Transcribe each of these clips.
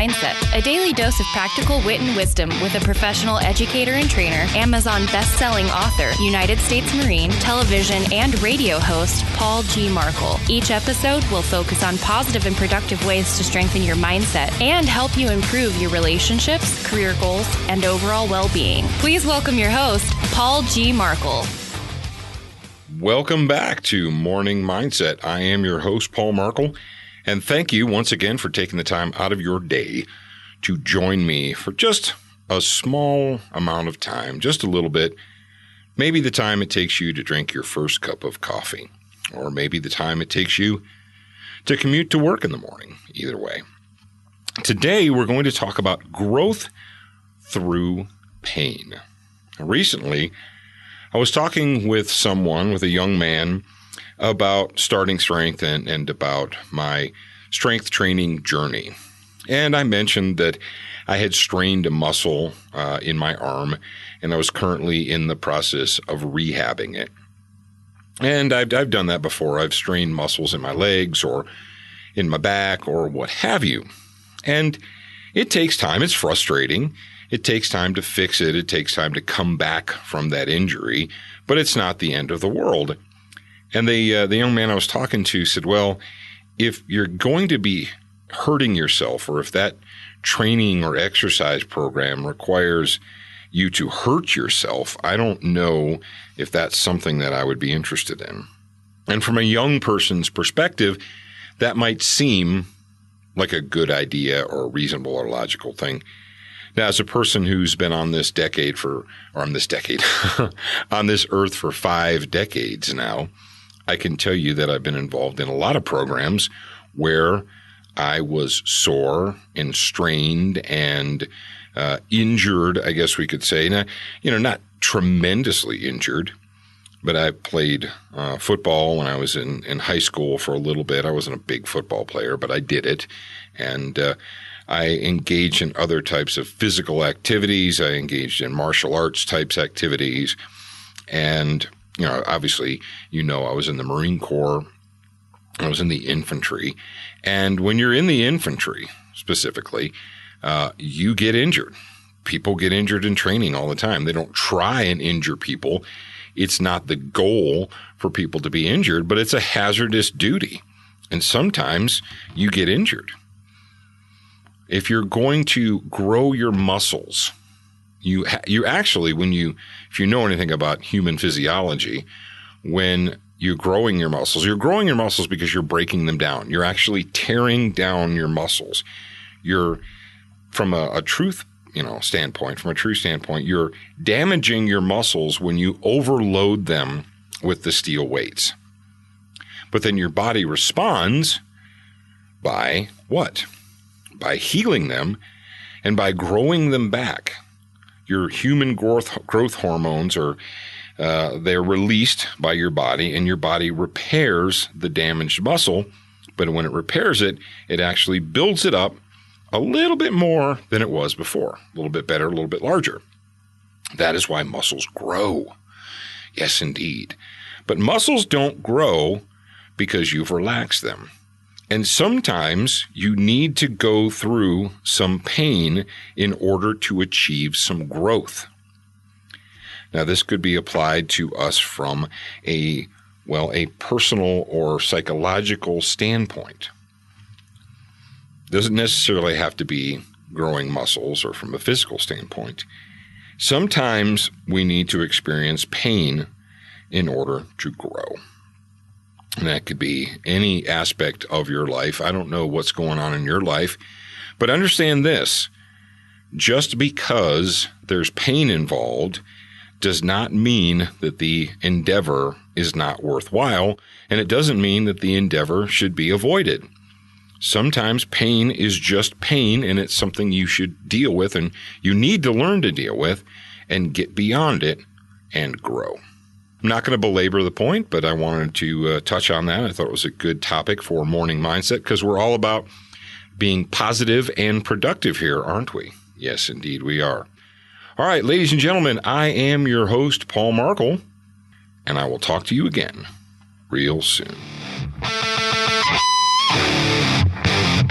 Mindset, a daily dose of practical wit and wisdom with a professional educator and trainer, Amazon best-selling author, United States Marine, television and radio host, Paul G. Markel. Each episode will focus on positive and productive ways to strengthen your mindset and help you improve your relationships, career goals, and overall well-being. Please welcome your host, Paul G. Markel. Welcome back to Morning Mindset. I am your host, Paul Markel, and thank you once again for taking the time out of your day to join me for just a small amount of time, just a little bit, maybe the time it takes you to drink your first cup of coffee, or maybe the time it takes you to commute to work in the morning, either way. Today, we're going to talk about growth through pain. Recently, I was talking with a young man, about starting strength and about my strength training journey. And I mentioned that I had strained a muscle in my arm, and I was currently in the process of rehabbing it. And I've done that before. I've strained muscles in my legs or in my back or what have you. And it takes time. It's frustrating. It takes time to fix it. It takes time to come back from that injury, but it's not the end of the world. And the young man I was talking to said, well, if you're going to be hurting yourself, or if that training or exercise program requires you to hurt yourself, I don't know if that's something that I would be interested in. And from a young person's perspective, that might seem like a good idea or a reasonable or logical thing. Now, as a person who's been on this on this earth for 5 decades now, I can tell you that I've been involved in a lot of programs where I was sore and strained and injured, I guess we could say. Now, not tremendously injured, but I played football when I was in high school for a little bit. I wasn't a big football player, but I did it. And I engaged in other types of physical activities. I engaged in martial arts types activities. And, obviously, I was in the Marine Corps. I was in the infantry. And when you're in the infantry, specifically, you get injured. People get injured in training all the time. They don't try and injure people. It's not the goal for people to be injured, but it's a hazardous duty. And sometimes you get injured. If you're going to grow your muscles, you actually, if you know anything about human physiology, when you're growing your muscles because you're breaking them down. You're actually tearing down your muscles. You're, from a true standpoint, you're damaging your muscles when you overload them with the steel weights. But then your body responds by what? By healing them and by growing them back. Your human growth hormones they're released by your body, and your body repairs the damaged muscle. But when it repairs it, it actually builds it up a little bit more than it was before. A little bit better, a little bit larger. That is why muscles grow. Yes, indeed. But muscles don't grow because you've relaxed them. And sometimes you need to go through some pain in order to achieve some growth. Now, this could be applied to us from a personal or psychological standpoint. Doesn't necessarily have to be growing muscles or from a physical standpoint. Sometimes we need to experience pain in order to grow. And that could be any aspect of your life. I don't know what's going on in your life, but understand this. Just because there's pain involved does not mean that the endeavor is not worthwhile, and it doesn't mean that the endeavor should be avoided. Sometimes pain is just pain, and it's something you should deal with, and you need to learn to deal with and get beyond it and grow. I'm not going to belabor the point, but I wanted to touch on that. I thought it was a good topic for Morning Mindset because we're all about being positive and productive here, aren't we? Yes, indeed we are. All right, ladies and gentlemen, I am your host, Paul Markel, and I will talk to you again real soon.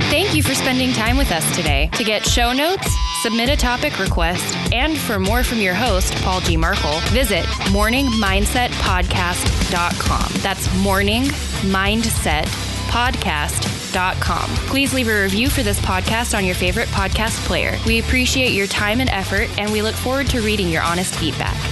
Thank Thank you for spending time with us today. To get show notes, submit a topic request, and for more from your host, Paul G. Markel, visit morningmindsetpodcast.com. That's morningmindsetpodcast.com. Please leave a review for this podcast on your favorite podcast player. We appreciate your time and effort, and we look forward to reading your honest feedback.